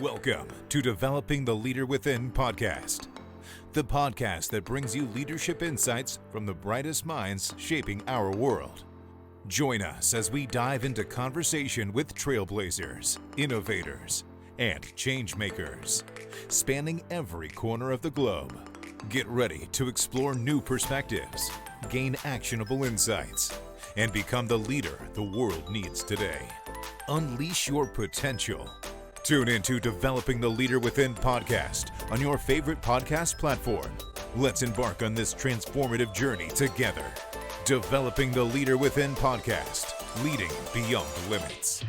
Welcome to Developing the Leader Within podcast, the podcast that brings you leadership insights from the brightest minds shaping our world. Join us as we dive into conversation with trailblazers, innovators, and change makers, spanning every corner of the globe. Get ready to explore new perspectives, gain actionable insights, and become the leader the world needs today. Unleash your potential. Tune into Developing the Leader Within podcast on your favorite podcast platform. Let's embark on this transformative journey together. Developing the Leader Within podcast, leading beyond limits.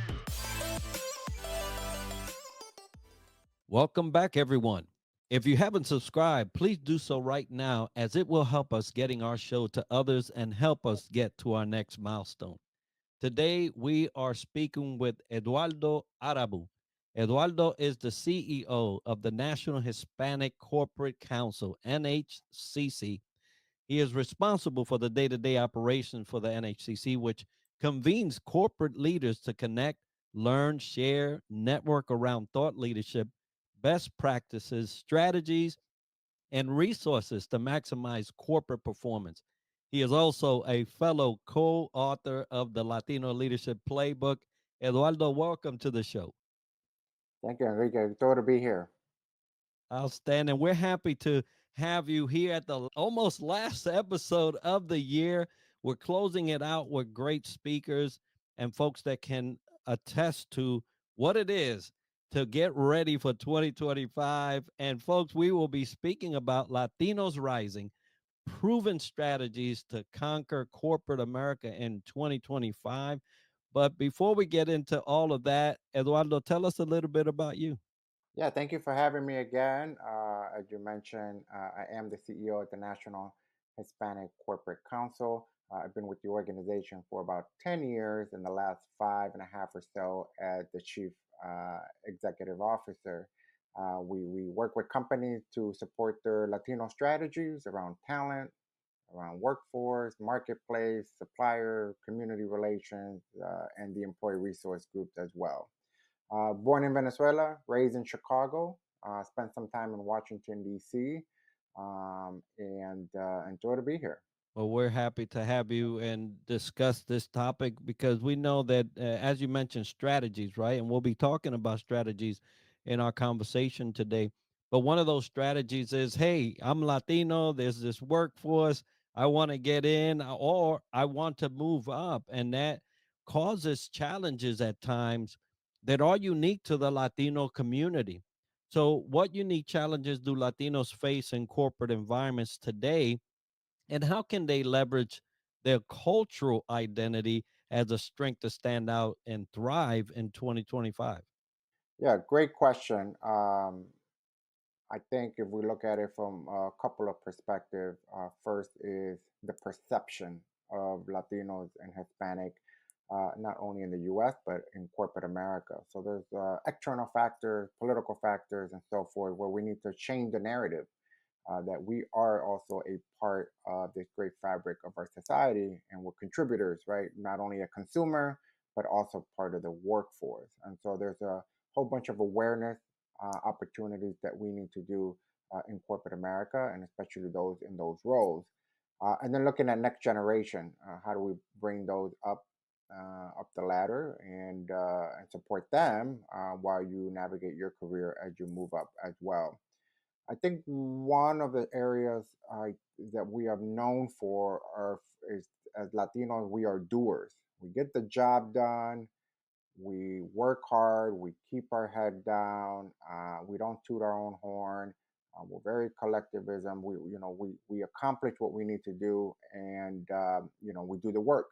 Welcome back, everyone. If you haven't subscribed, please do so right now, as it will help us getting our show to others and help us get to our next milestone. Today, we are speaking with Eduardo Arabu. Eduardo is the CEO of the National Hispanic Corporate Council, NHCC. He is responsible for the day-to-day operation for the NHCC, which convenes corporate leaders to connect, learn, share, network around thought leadership, best practices, strategies, and resources to maximize corporate performance. He is also a fellow co-author of the Latino Leadership Playbook. Eduardo, welcome to the show. Thank you, Enrique. Thrilled to be here. Outstanding. We're happy to have you here at the almost last episode of the year. We're closing it out with great speakers and folks that can attest to what it is to get ready for 2025. And folks, we will be speaking about Latinos Rising, proven strategies to conquer corporate America in 2025. But before we get into all of that, Eduardo, tell us a little bit about you. Yeah, thank you for having me again. As you mentioned, I am the CEO at the National Hispanic Corporate Council. I've been with the organization for about 10 years, and the last 5.5 or so as the Chief Executive Officer. We work with companies to support their Latino strategies around talent, around workforce, marketplace, supplier, community relations, and the employee resource groups as well. Born in Venezuela, raised in Chicago, spent some time in Washington, D.C., and enjoy to be here. Well, we're happy to have you and discuss this topic because we know that, as you mentioned, strategies, right? And we'll be talking about strategies in our conversation today. But one of those strategies is, hey, I'm Latino, there's this workforce, I want to get in, or I want to move up. And that causes challenges at times that are unique to the Latino community. So, what unique challenges do Latinos face in corporate environments today? And how can they leverage their cultural identity as a strength to stand out and thrive in 2025? Yeah, great question. I think if we look at it from a couple of perspectives, first is the perception of Latinos and Hispanic, not only in the U.S. but in corporate America. So there's external factors, political factors, and so forth, where we need to change the narrative that we are also a part of this great fabric of our society, and we're contributors, right? Not only a consumer, but also part of the workforce. And so there's a whole bunch of awareness opportunities that we need to do in corporate America, and especially those in those roles. And then looking at next generation, how do we bring those up the ladder and support them while you navigate your career as you move up as well. I think one of the areas that we are known for is as Latinos, we are doers. We get the job done. We work hard. We keep our head down. We don't toot our own horn. We're very collectivism. We accomplish what we need to do, and we do the work.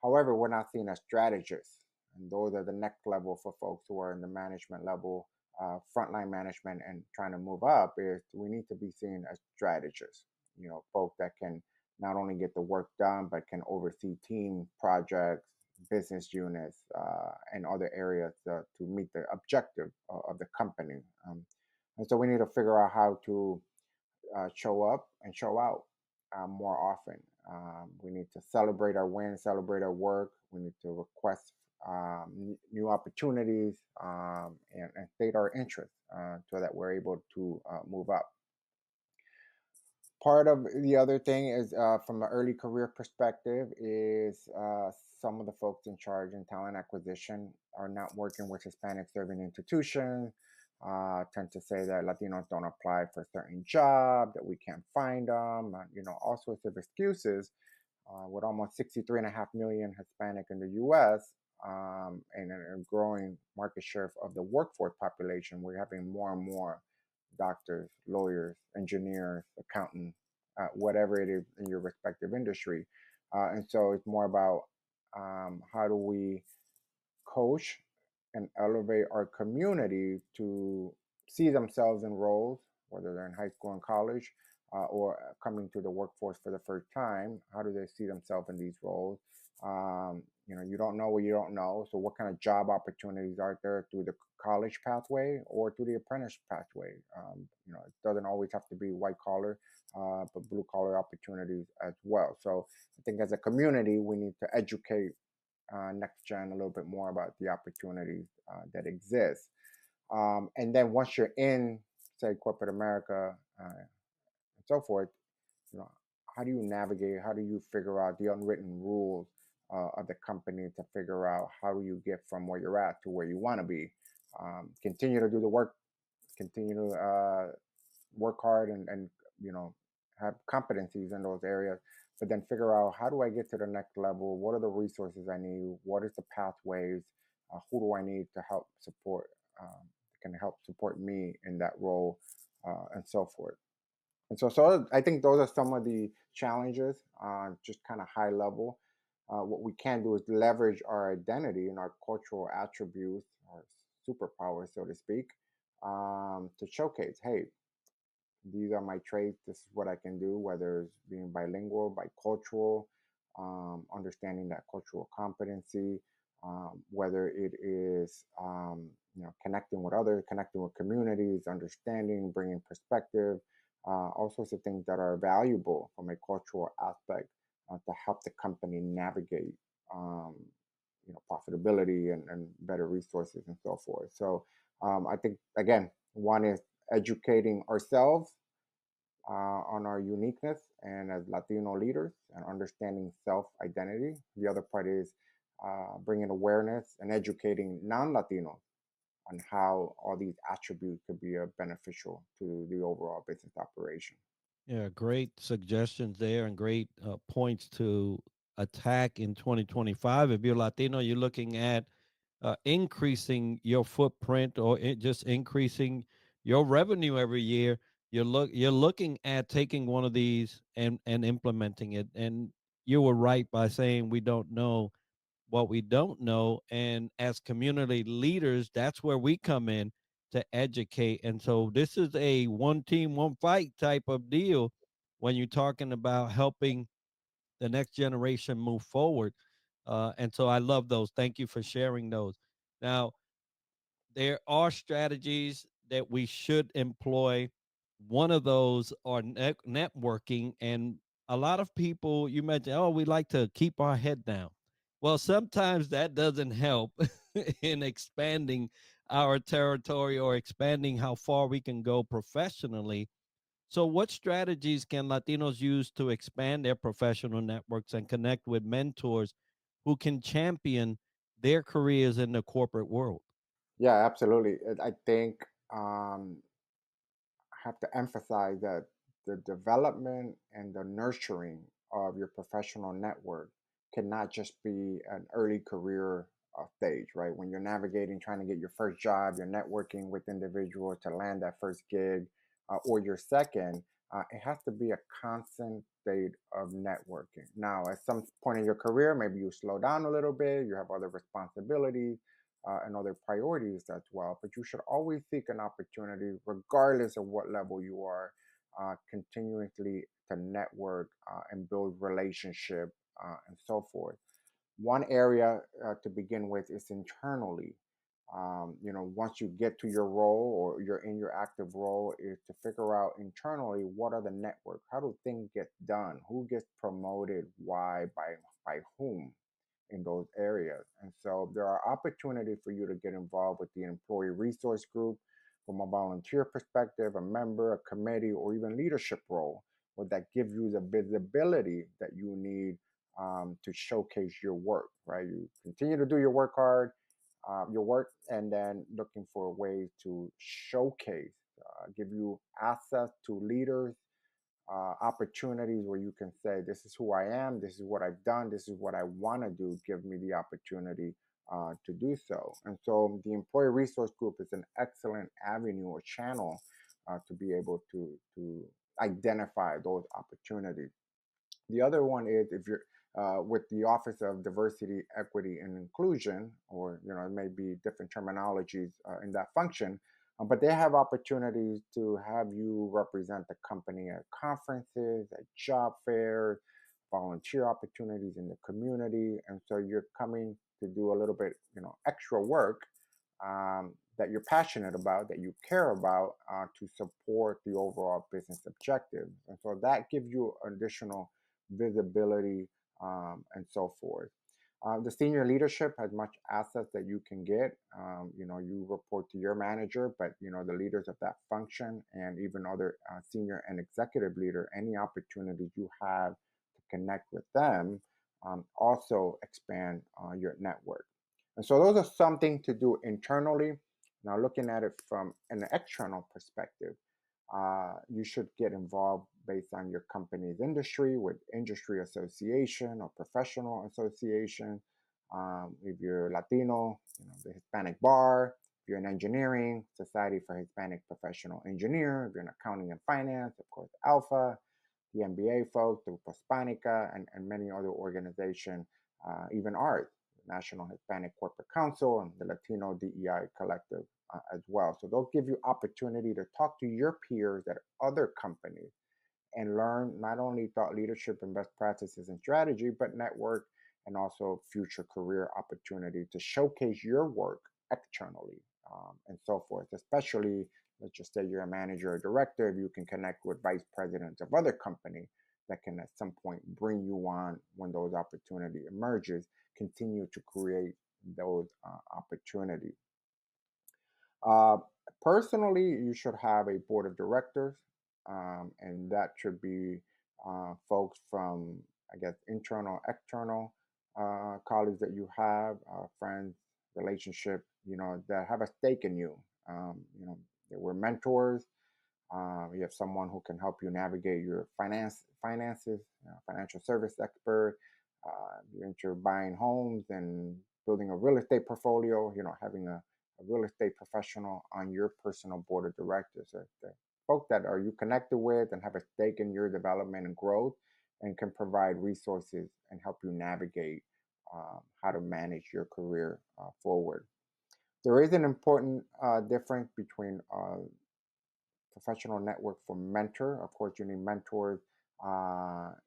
However, we're not seen as strategists, and those are the next level for folks who are in the management level, frontline management, and trying to move up. Is we need to be seen as strategists. Folks that can not only get the work done but can oversee team projects, business units, and other areas to meet the objective of the company. And so we need to figure out how to show up and show out more often. We need to celebrate our wins, celebrate our work. We need to request new opportunities, and state our interest so that we're able to move up. Part of the other thing is from an early career perspective is some of the folks in charge in talent acquisition are not working with Hispanic serving institutions, tend to say that Latinos don't apply for certain jobs, that we can't find them, all sorts of excuses. With almost 63.5 million Hispanic in the US, and a growing market share of the workforce population, we're having more and more doctors, lawyers, engineers, accountants, whatever it is in your respective industry. And so it's more about how do we coach and elevate our community to see themselves in roles, whether they're in high school and college, or coming to the workforce for the first time. How do they see themselves in these roles? You don't know what you don't know. So, what kind of job opportunities are there through the college pathway or through the apprentice pathway? It doesn't always have to be white collar, but blue collar opportunities as well. So, I think as a community, we need to educate next gen a little bit more about the opportunities that exist. And then once you're in, say, corporate America and so forth, you know, how do you navigate? How do you figure out the unwritten rules of the company to figure out how do you get from where you're at to where you want to be? Continue to do the work, continue to work hard, and have competencies in those areas, but then figure out how do I get to the next level? What are the resources I need? What is the pathways? Who do I need to help support? Can help support me in that role, and so forth. And so I think those are some of the challenges, just kind of high level. What we can do is leverage our identity and our cultural attributes, our superpowers, so to speak, to showcase, hey, these are my traits. This is what I can do, whether it's being bilingual, bicultural, understanding that cultural competency, whether it is connecting with others, connecting with communities, understanding, bringing perspective, all sorts of things that are valuable from a cultural aspect to help the company navigate. Um, Profitability and better resources and so forth. So I think again, one is educating ourselves on our uniqueness and as Latino leaders and understanding self identity. The other part is bringing awareness and educating non Latinos on how all these attributes could be beneficial to the overall business operation. Yeah, great suggestions there and great points to attack in 2025. If you're Latino, you're looking at increasing your footprint or just increasing your revenue every year. You're looking at taking one of these and implementing it. And you were right by saying we don't know what we don't know. And as community leaders, that's where we come in to educate. And so this is a one team, one fight type of deal when you're talking about helping the next generation move forward. And so I love those. Thank you for sharing those. Now, there are strategies that we should employ. One of those are networking. And a lot of people, you mentioned, oh, we like to keep our head down. Well, sometimes that doesn't help in expanding our territory or expanding how far we can go professionally. So, what strategies can Latinos use to expand their professional networks and connect with mentors who can champion their careers in the corporate world? Yeah, absolutely. I think have to emphasize that the development and the nurturing of your professional network cannot just be an early career stage, right? When you're navigating, trying to get your first job, you're networking with individuals to land that first gig or your second. It has to be a constant state of networking. Now, at some point in your career, maybe you slow down a little bit, you have other responsibilities, and other priorities as well. But you should always seek an opportunity, regardless of what level you are, continuously to network and build relationship and so forth. One area to begin with is internally. Once you get to your role or you're in your active role, is to figure out internally what are the networks, how do things get done, who gets promoted, why, by whom, in those areas. And so there are opportunities for you to get involved with the employee resource group from a volunteer perspective, a member, a committee, or even leadership role, where that gives you the visibility that you need to showcase your work, right? You continue to do your work hard, your work, and then looking for ways to showcase, give you access to leaders, opportunities where you can say, this is who I am, this is what I've done, this is what I want to do. Give me the opportunity to do so. And so the employee resource group is an excellent avenue or channel to be able to identify those opportunities. The other one is if you're with the Office of Diversity, Equity, and Inclusion, or it may be different terminologies in that function, but they have opportunities to have you represent the company at conferences, at job fairs, volunteer opportunities in the community, and so you're coming to do a little bit, extra work that you're passionate about, that you care about, to support the overall business objectives, and so that gives you additional visibility, and so forth. The senior leadership has much assets that you can get. You report to your manager, but the leaders of that function and even other senior and executive leader, any opportunities you have to connect with them also expand your network. And so those are something to do internally. Now, looking at it from an external perspective, you should get involved based on your company's industry with industry association or professional association. If you're Latino, the Hispanic bar. If you're in engineering, Society for Hispanic Professional Engineer. If you're in accounting and finance, of course, Alpha. The MBA folks, the Hispanica, and many other organizations, even ours, the National Hispanic Corporate Council and the Latino DEI Collective as well. So they'll give you opportunity to talk to your peers at other companies and learn not only thought leadership and best practices and strategy, but network and also future career opportunity to showcase your work externally, and so forth. Especially, let's just say you're a manager or director, if you can connect with vice presidents of other companies that can at some point bring you on when those opportunity emerges, continue to create those opportunities. Uh, Personally, you should have a board of directors, and that should be folks from, I guess, internal, external colleagues that you have, friends, relationship, that have a stake in you. That we're mentors. You have someone who can help you navigate your finances, financial service expert. You're into buying homes and building a real estate portfolio. Having a real estate professional on your personal board of directors. The folks that are you connected with and have a stake in your development and growth, and can provide resources and help you navigate how to manage your career forward. There is an important difference between professional network for mentor. Of course, you need mentors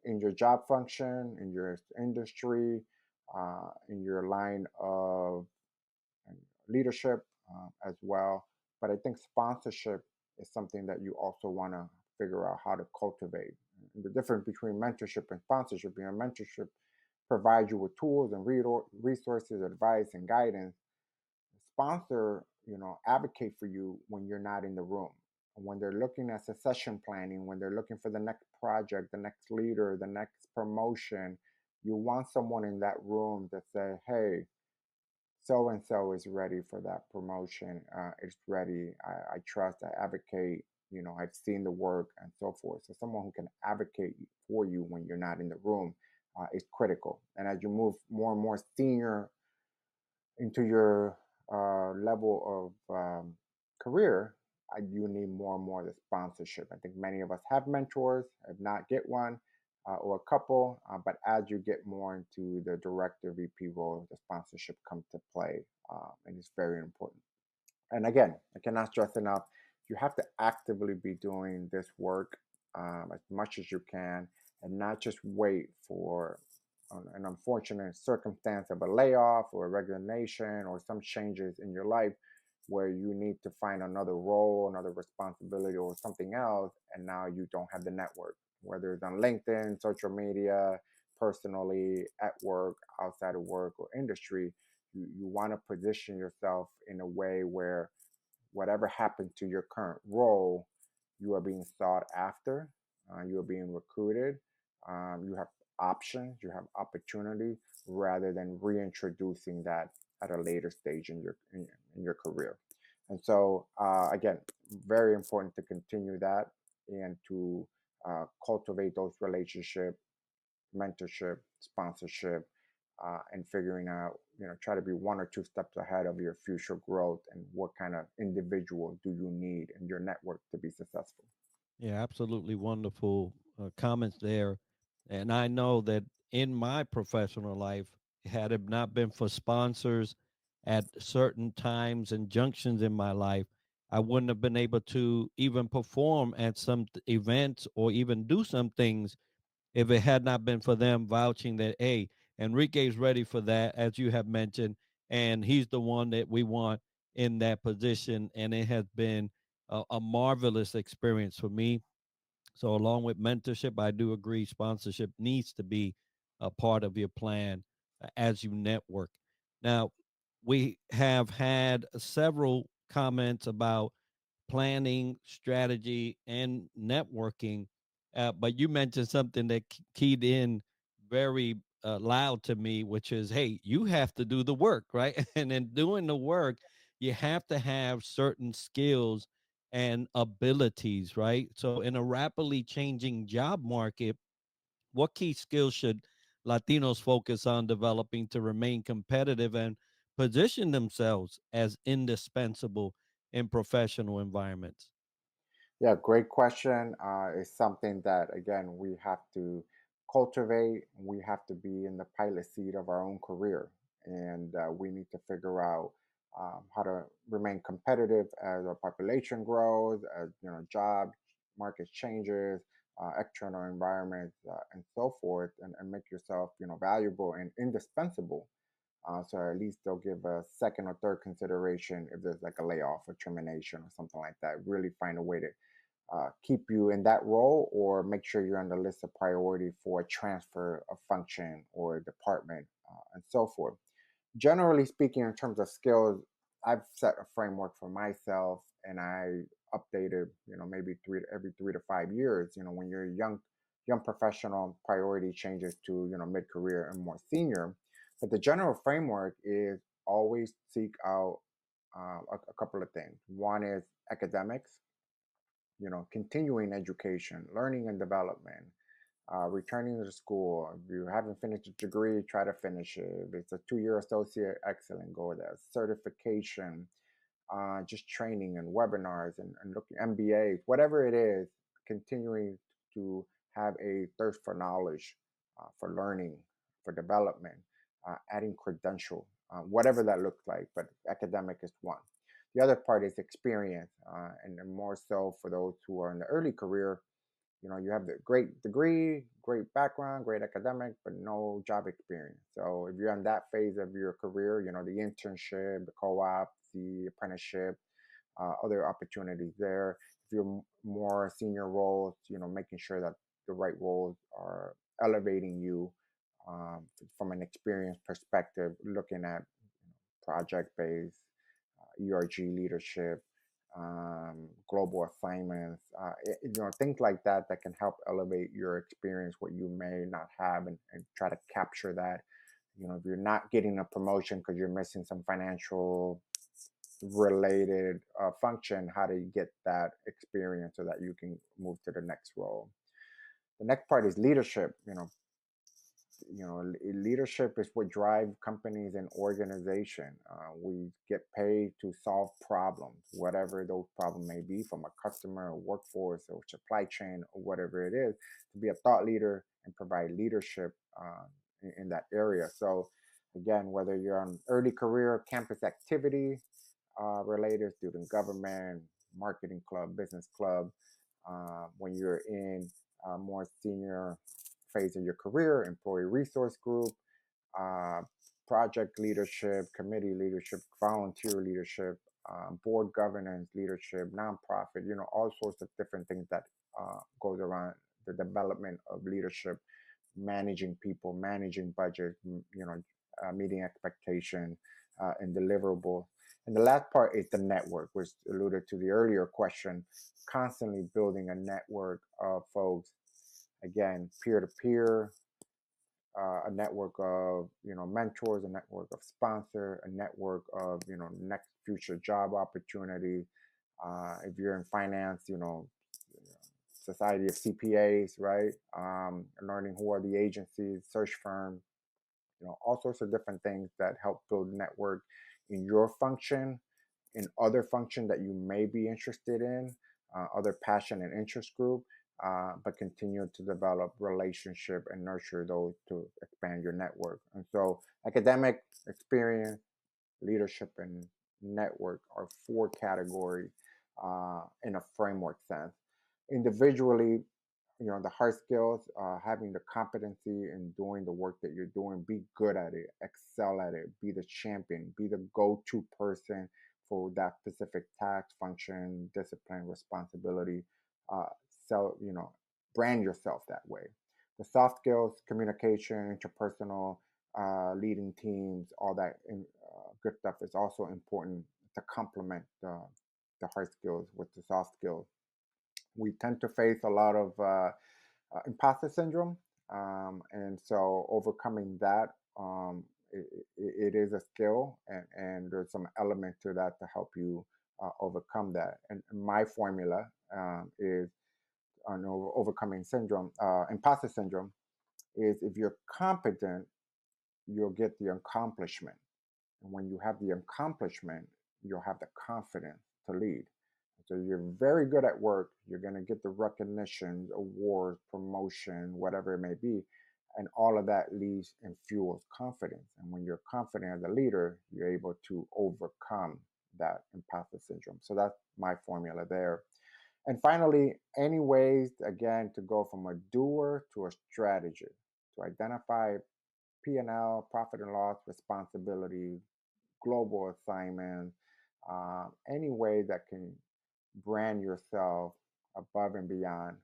in your job function, in your industry, in your line of leadership as well. But I think sponsorship is something that you also want to figure out how to cultivate. And the difference between mentorship and sponsorship, mentorship provides you with tools and resources, advice, and guidance. Sponsor, advocate for you when you're not in the room. When they're looking at succession planning, when they're looking for the next project, the next leader, the next promotion, you want someone in that room to say, hey, so and so is ready for that promotion. It's ready. I trust. I advocate. I've seen the work and so forth. So someone who can advocate for you when you're not in the room is critical. And as you move more and more senior into your level of career, you need more and more the sponsorship. I think many of us have mentors, if not get one, or a couple, but as you get more into the director VP role, the sponsorship comes to play, and it's very important. And again, I cannot stress enough, you have to actively be doing this work as much as you can, and not just wait for an unfortunate circumstance of a layoff or a resignation or some changes in your life where you need to find another role, another responsibility, or something else, and now you don't have the network, whether it's on LinkedIn, social media, personally, at work, outside of work, or industry, you want to position yourself in a way where whatever happened to your current role, you are being sought after, you are being recruited, you have options, you have opportunity, rather than reintroducing that at a later stage in your career. And so, again, very important to continue that and to cultivate those relationships, mentorship, sponsorship, and figuring out, try to be one or two steps ahead of your future growth and what kind of individual do you need in your network to be successful. Yeah, absolutely wonderful comments there. And I know that in my professional life, had it not been for sponsors at certain times and junctions in my life, I wouldn't have been able to even perform at some events or even do some things if it had not been for them vouching that, hey, Enrique's ready for that, as you have mentioned, and he's the one that we want in that position. And it has been a marvelous experience for me. So, along with mentorship, I do agree sponsorship needs to be a part of your plan as you network. Now, we have had several comments about planning, strategy, and networking. But you mentioned something that keyed in very loud to me, which is, hey, you have to do the work, right? And in doing the work, you have to have certain skills and abilities, right? So, in a rapidly changing job market, what key skills should Latinos focus on developing to remain competitive and position themselves as indispensable in professional environments? Yeah, great question. It's something that, again, we have to cultivate. We have to be in the pilot seat of our own career. And we need to figure out how to remain competitive as our population grows, as job market changes, external environments, and so forth, and make yourself valuable and indispensable. So at least they'll give a second or third consideration if there's like a layoff or termination or something like that. Really find a way to keep you in that role or make sure you're on the list of priority for a transfer of function or department, and so forth. Generally speaking, in terms of skills, I've set a framework for myself and I updated, maybe every 3 to 5 years. When you're a young professional, priority changes to, mid-career and more senior. But the general framework is always seek out a couple of things. One is academics, continuing education, learning and development, returning to school. If you haven't finished a degree, try to finish it. If it's a 2 year associate, excellent, go there. Certification, just training and webinars and looking MBAs, whatever it is, continuing to have a thirst for knowledge, for learning, for development, adding credential, whatever that looks like. But academic is one. The other part is experience, and more so for those who are in the early career. You have the great degree, great background, great academic, but no job experience. So if you're in that phase of your career, the internship, the co-op, the apprenticeship, other opportunities there. If you're more senior roles, making sure that the right roles are elevating you, from an experience perspective, looking at project-based, ERG leadership, global assignments, things like that that can help elevate your experience, what you may not have, and try to capture that. If you're not getting a promotion because you're missing some financial related function, how do you get that experience so that you can move to the next role? The next part is leadership. Leadership is what drive companies and organization. We get paid to solve problems, whatever those problems may be, from a customer, or workforce, or supply chain, or whatever it is, to be a thought leader and provide leadership in that area. So again, whether you're on early career campus activity, related, student government, marketing club, business club, when you're in a more senior phase of your career, employee resource group, uh, project leadership, committee leadership, volunteer leadership, board governance leadership, nonprofit, all sorts of different things that goes around the development of leadership, managing people, managing budget, meeting expectation and deliverables. And the last part is the network, which alluded to the earlier question, constantly building a network of folks, again, peer to peer, a network of mentors, a network of sponsor, a network of next future job opportunity. If you're in finance, society of CPAs, right? Learning who are the agencies, search firms, all sorts of different things that help build network in your function, in other function that you may be interested in, other passion and interest group, but continue to develop relationship and nurture those to expand your network. And so academic experience, leadership, and network are four categories in a framework sense. Individually, the hard skills, having the competency in doing the work that you're doing, be good at it, excel at it, be the champion, be the go-to person for that specific task, function, discipline, responsibility. uh, Brand yourself that way. The soft skills, communication, interpersonal, leading teams, all that good stuff is also important to complement the hard skills with the soft skills. We tend to face a lot of imposter syndrome, and so overcoming that, it is a skill, and there's some element to that to help you overcome that. And my formula is on overcoming syndrome, imposter syndrome, is if you're competent, you'll get the accomplishment. And when you have the accomplishment, you'll have the confidence to lead. So you're very good at work. You're going to get the recognition, awards, promotion, whatever it may be. And all of that leads and fuels confidence. And when you're confident as a leader, you're able to overcome that imposter syndrome. So that's my formula there. And finally, any ways, again, to go from a doer to a strategist, to identify P&L, profit and loss, responsibility, global assignment, any way that can brand yourself above and beyond,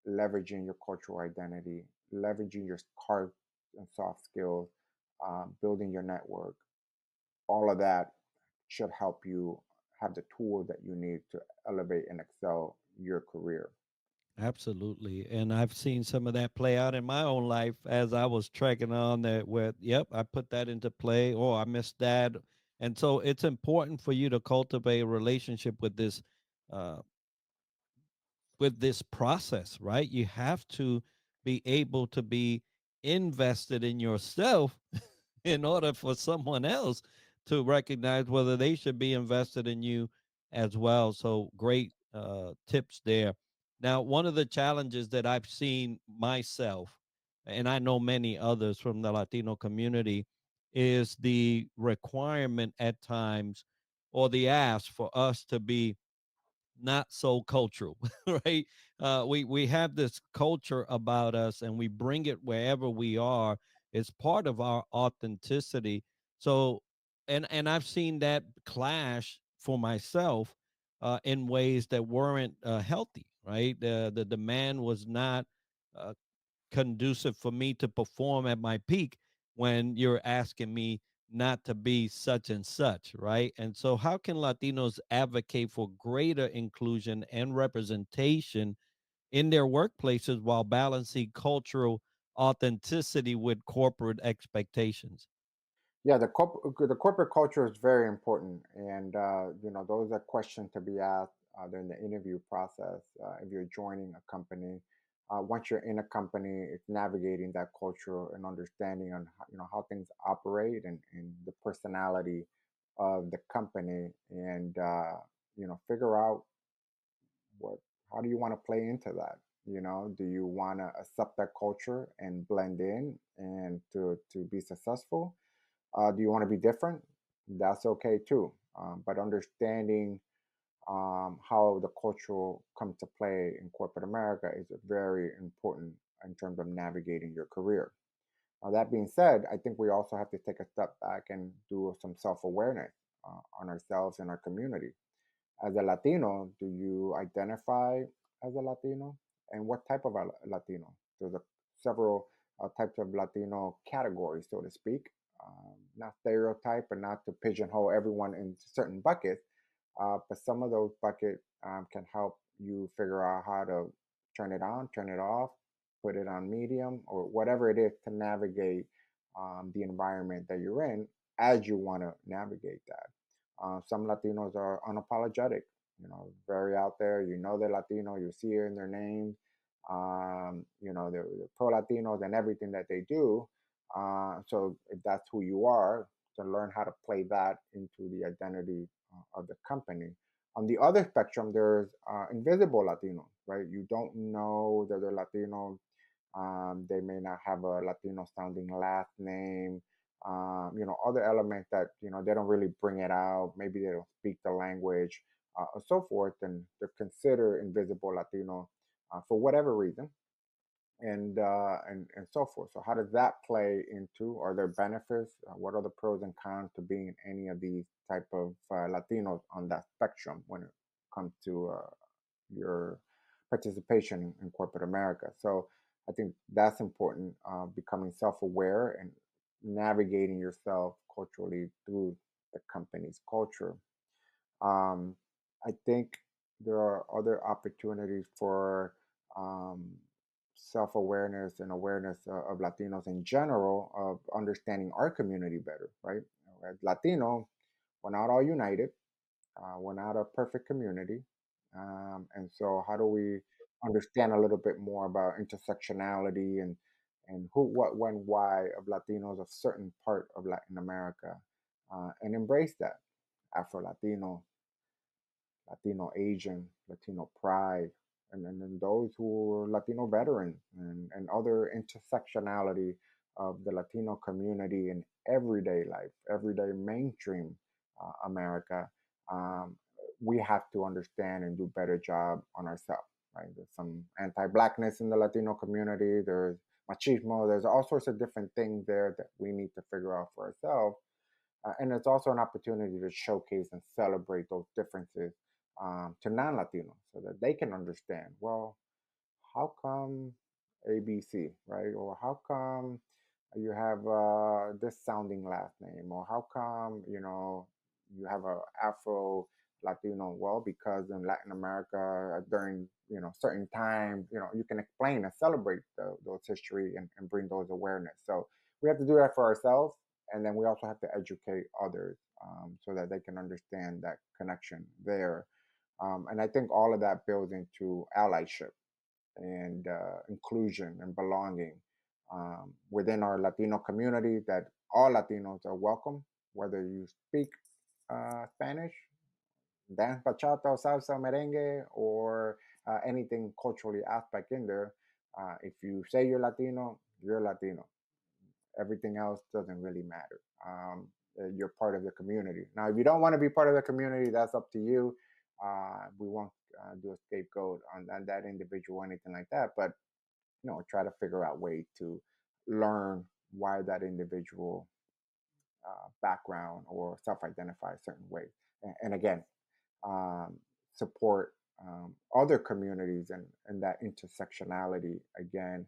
leveraging your cultural identity, leveraging your hard and soft skills, building your network. All of that should help you have the tools that you need to elevate and excel your career. Absolutely. And I've seen some of that play out in my own life as I was trekking on that with, yep, I put that into play, or I missed that. And so it's important for you to cultivate a relationship uh, with this process, right? You have to be able to be invested in yourself in order for someone else to recognize whether they should be invested in you as well. So great tips there. Now, one of the challenges that I've seen myself, and I know many others from the Latino community, is the requirement at times or the ask for us to be not so cultural, right? We have this culture about us, and we bring it wherever we are. It's part of our authenticity. So, and I've seen that clash for myself in ways that weren't healthy. Right, the demand was not uh, conducive for me to perform at my peak when you're asking me not to be such and such, right? And so, how can Latinos advocate for greater inclusion and representation in their workplaces while balancing cultural authenticity with corporate expectations? Yeah, the corporate culture is very important, and those are questions to be asked during the interview process. If you're joining a company, once you're in a company, it's navigating that culture and understanding on how things operate, and the personality of the company, and figure out what how do you want to play into that. Do you want to accept that culture and blend in and to be successful? Do you want to be different? That's okay too. But understanding how the culture comes to play in corporate America is very important in terms of navigating your career. That being said, I think we also have to take a step back and do some self awareness on ourselves and our community. As a Latino, do you identify as a Latino? And what type of a Latino? There's several types of Latino categories, so to speak. Not stereotype, but not to pigeonhole everyone in certain buckets. But some of those buckets can help you figure out how to turn it on, turn it off, put it on medium, or whatever it is to navigate the environment that you're in as you want to navigate that. Some Latinos are unapologetic, very out there. They're Latino, you see it in their name. They're pro Latinos and everything that they do. So if that's who you are, to learn how to play that into the identity of the company. On the other spectrum, there's invisible Latino, right? You don't know that they're Latino. They may not have a Latino sounding last name. Other elements that, they don't really bring it out. Maybe they don't speak the language or so forth. And they're considered invisible Latino for whatever reason and so forth. So how does that play into? Are there benefits? What are the pros and cons to being in any of these type of Latinos on that spectrum when it comes to your participation in corporate America? So I think that's important. Becoming self-aware and navigating yourself culturally through the company's culture. Um, I think there are other opportunities for um, self awareness and awareness of Latinos in general, of understanding our community better, right? As Latino, we're not all united, we're not a perfect community. And so, how do we understand a little bit more about intersectionality and who, what, when, why of Latinos of certain part of Latin America, and embrace that Afro Latino, Latino Asian, Latino pride, and then those who are Latino veterans and other intersectionality of the Latino community in everyday life, everyday mainstream America. Um, we have to understand and do better job on ourselves. Right? There's some anti-blackness in the Latino community. There's machismo. There's all sorts of different things there that we need to figure out for ourselves, and it's also an opportunity to showcase and celebrate those differences to non-Latinos so that they can understand, well, how come ABC, right? Or how come you have this sounding last name? Or how come, you have a Afro Latino? Well, because in Latin America, during, certain times, you can explain and celebrate those history and bring those awareness. So we have to do that for ourselves. And then we also have to educate others so that they can understand that connection there. And I think all of that builds into allyship and inclusion and belonging within our Latino community, that all Latinos are welcome, whether you speak Spanish, dance bachata, salsa, merengue, or anything culturally aspect in there. If you say you're Latino, you're Latino. Everything else doesn't really matter. You're part of the community. Now, if you don't want to be part of the community, that's up to you. We won't do a scapegoat on that individual or anything like that. But try to figure out ways to learn why that individual background or self-identify a certain way. And again, um, support other communities and that intersectionality again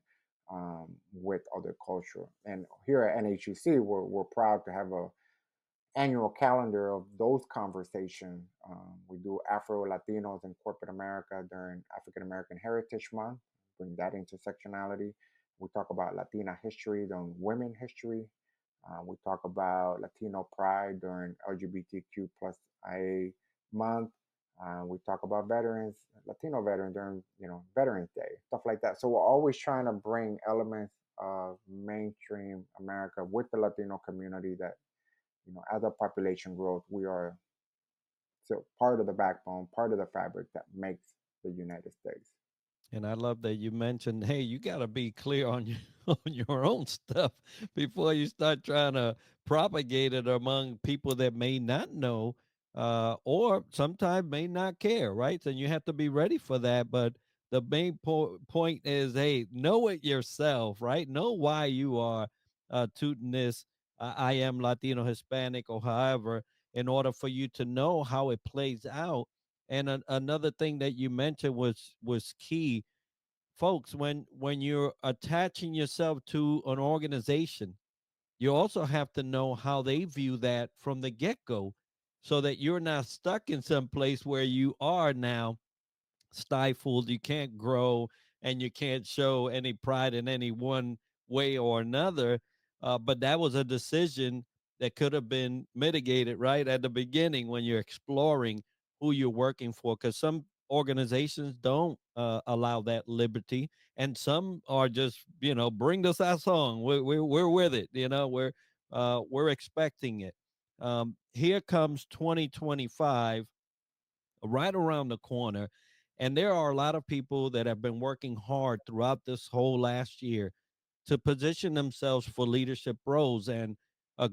with other culture. And here at NHCC, we're proud to have a annual calendar of those conversations. We do Afro Latinos in corporate America during African American Heritage Month, bring that intersectionality. We talk about Latina history during Women History. We talk about Latino pride during LGBTQ plus IA month. We talk about veterans, Latino veterans during Veterans Day, stuff like that. So we're always trying to bring elements of mainstream America with the Latino community that as our population grows, we are still part of the backbone, part of the fabric that makes the United States. And I love that you mentioned, hey, you got to be clear on your on your own stuff before you start trying to propagate it among people that may not know, or sometimes may not care, right? And you have to be ready for that. But the main point is, hey, know it yourself, right? Know why you are tooting this. I am Latino, Hispanic, or however, in order for you to know how it plays out. And another thing that you mentioned was key. folks, when you're attaching yourself to an organization, you also have to know how they view that from the get-go, so that you're not stuck in some place where you are now stifled, you can't grow, and you can't show any pride in any one way or another. But that was a decision that could have been mitigated right at the beginning when you're exploring who you're working for, because some organizations don't allow that liberty, and some are just, bring us our song, we're with it, we're expecting it. Here comes 2025 right around the corner. And there are a lot of people that have been working hard throughout this whole last year to position themselves for leadership roles. And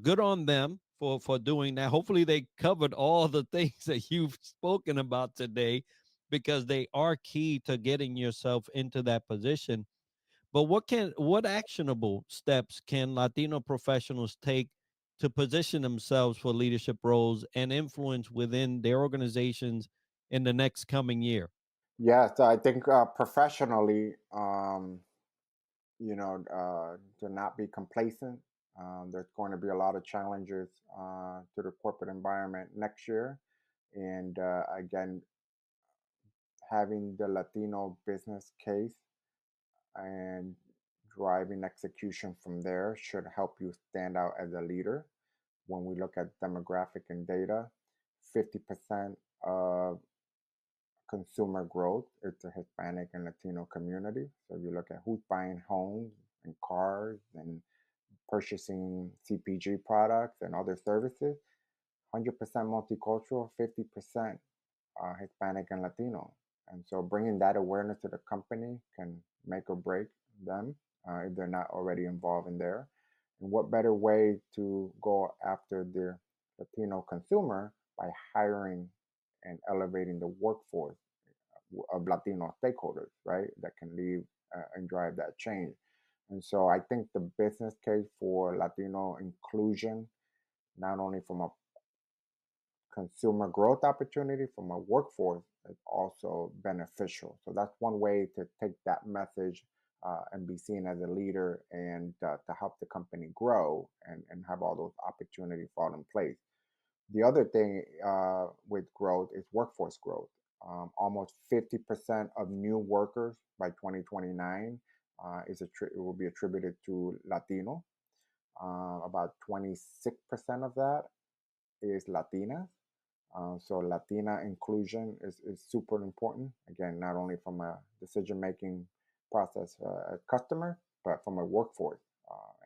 good on them for doing that. Hopefully, they covered all the things that you've spoken about today, because they are key to getting yourself into that position. But what actionable steps can Latino professionals take to position themselves for leadership roles and influence within their organizations in the next coming year? Yes, I think professionally, to not be complacent. There's going to be a lot of challenges to the corporate environment next year. And again, having the Latino business case and driving execution from there should help you stand out as a leader. When we look at demographic and data, 50% of consumer growth is the Hispanic and Latino community. So you look at who's buying homes and cars and purchasing CPG products and other services, 100% multicultural, 50% Hispanic and Latino. And so bringing that awareness to the company can make or break them if they're not already involved in there. And what better way to go after the Latino consumer by hiring and elevating the workforce of Latino stakeholders, right? That can lead and drive that change. And so I think the business case for Latino inclusion, not only from a consumer growth opportunity, from a workforce, is also beneficial. So that's one way to take that message and be seen as a leader and to help the company grow and have all those opportunities fall in place. The other thing with growth is workforce growth. Almost 50% of new workers by 2029 it will be attributed to Latino. About 26% of that is Latina. So Latina inclusion is super important. Again, not only from a decision making process as customer, but from a workforce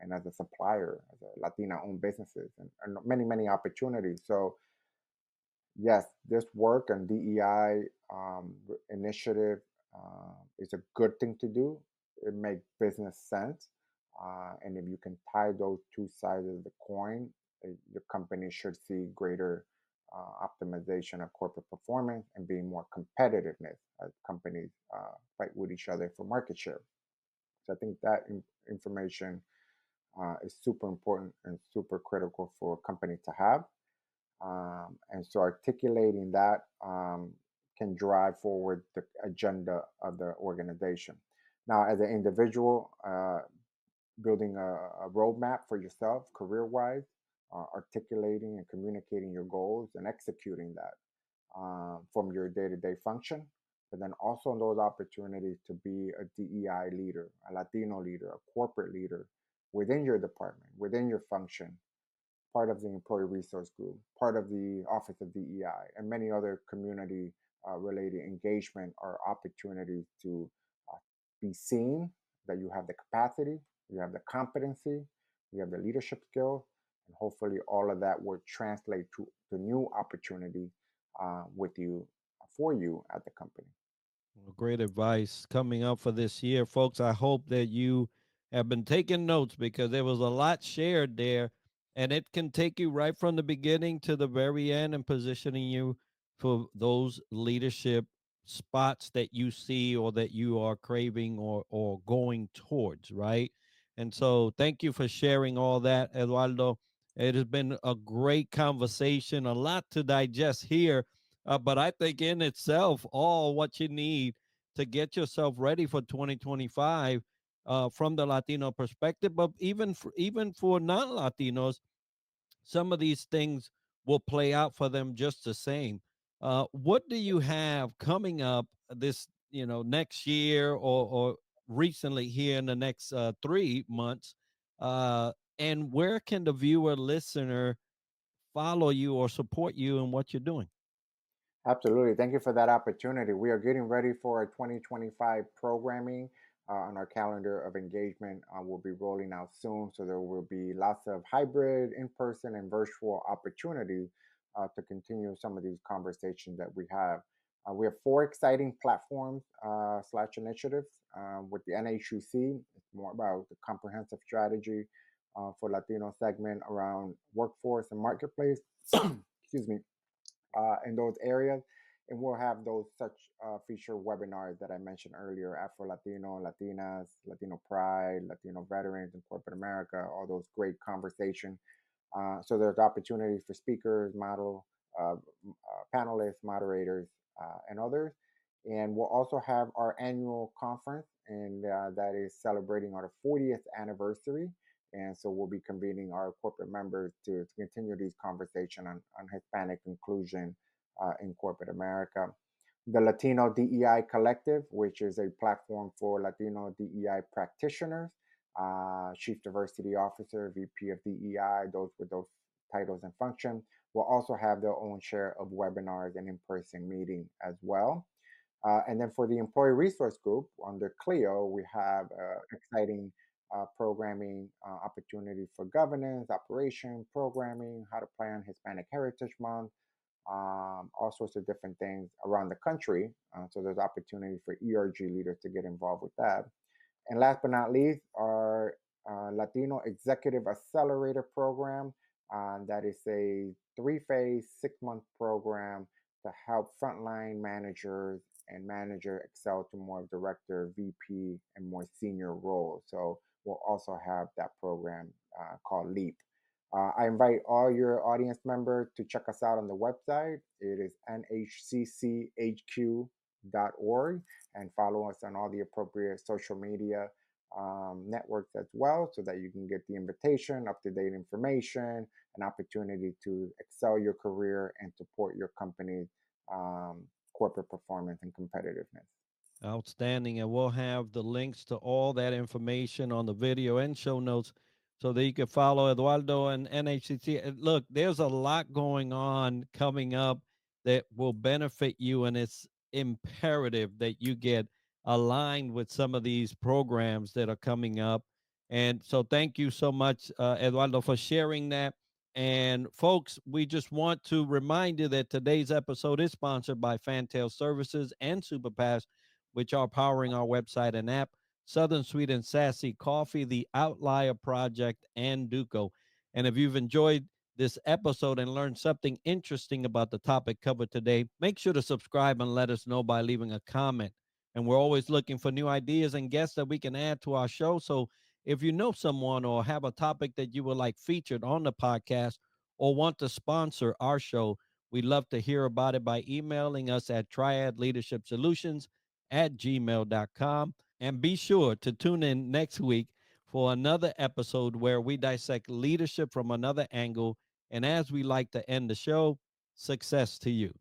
and as a supplier, as a Latina owned businesses, and many, many opportunities. So yes, this work and DEI initiative is a good thing to do. It makes business sense. And if you can tie those two sides of the coin, the company should see greater optimization of corporate performance and being more competitiveness as companies fight with each other for market share. So I think that information is super important and super critical for a company to have. And so articulating that can drive forward the agenda of the organization. Now, as an individual, building a roadmap for yourself career wise, articulating and communicating your goals and executing that from your day to day function, but then also those opportunities to be a DEI leader, a Latino leader, a corporate leader within your department, within your function, part of the employee resource group, part of the Office of DEI, and many other community related engagement or opportunities to be seen that you have the capacity, you have the competency, you have the leadership skills, and hopefully all of that will translate to new opportunity with you for you at the company. Well, great advice coming up for this year, folks. I hope that you have been taking notes, because there was a lot shared there, and it can take you right from the beginning to the very end and positioning you for those leadership spots that you see or that you are craving or going towards, right? And so, thank you for sharing all that, Eduardo. It has been a great conversation, a lot to digest here, but I think in itself, all what you need to get yourself ready for 2025 from the Latino perspective. But even for non-Latinos, some of these things will play out for them just the same. What do you have coming up this, next year, or recently here in the next 3 months? And where can the viewer listener follow you or support you in what you're doing? Absolutely. Thank you for that opportunity. We are getting ready for our 2025 programming on our calendar of engagement. Will be rolling out soon. So there will be lots of hybrid, in person, and virtual opportunities to continue some of these conversations that we have. We have four exciting platforms slash initiatives with the NHCC. It's more about the comprehensive strategy for Latino segment around workforce and marketplace. Excuse me, in those areas. And we'll have those such feature webinars that I mentioned earlier: Afro Latino, Latinas, Latino Pride, Latino Veterans in Corporate America, all those great conversations. So there's opportunities for speakers, panelists, moderators, and others. And we'll also have our annual conference, and that is celebrating our 40th anniversary. And so we'll be convening our corporate members to continue these conversation on Hispanic inclusion in corporate America. The Latino DEI Collective, which is a platform for Latino DEI practitioners, Chief Diversity Officer, VP of DEI, those with those titles and functions, will also have their own share of webinars and in-person meeting as well. And then for the Employee Resource Group under CLEO, we have exciting programming opportunity for governance, operation, programming, how to plan Hispanic Heritage Month, all sorts of different things around the country. So there's opportunity for ERG leaders to get involved with that. And last but not least, our Latino Executive Accelerator Program. That is a 3-phase, 6-month program to help frontline managers and manager excel to more director, VP, and more senior roles. So we'll also have that program called LEAP. I invite all your audience members to check us out on the website. It is nhcchq.org, and follow us on all the appropriate social media networks as well, so that you can get the invitation, up-to-date information, an opportunity to excel your career and support your company's corporate performance and competitiveness. Outstanding. And we'll have the links to all that information on the video and show notes so that you can follow Eduardo and NHCC. And look, there's a lot going on coming up that will benefit you, and it's imperative that you get aligned with some of these programs that are coming up. And so thank you so much, Eduardo, for sharing that. And folks, we just want to remind you that today's episode is sponsored by Fantail Services and Superpass, which are powering our website and app, Southern Sweet and Sassy Coffee, The Outlier Project, and Duco. And if you've enjoyed this episode and learned something interesting about the topic covered today, make sure to subscribe and let us know by leaving a comment. And we're always looking for new ideas and guests that we can add to our show. So if you know someone or have a topic that you would like featured on the podcast or want to sponsor our show, we'd love to hear about it by emailing us at triadleadershipsolutions@gmail.com. And be sure to tune in next week for another episode where we dissect leadership from another angle. And as we like to end the show, success to you.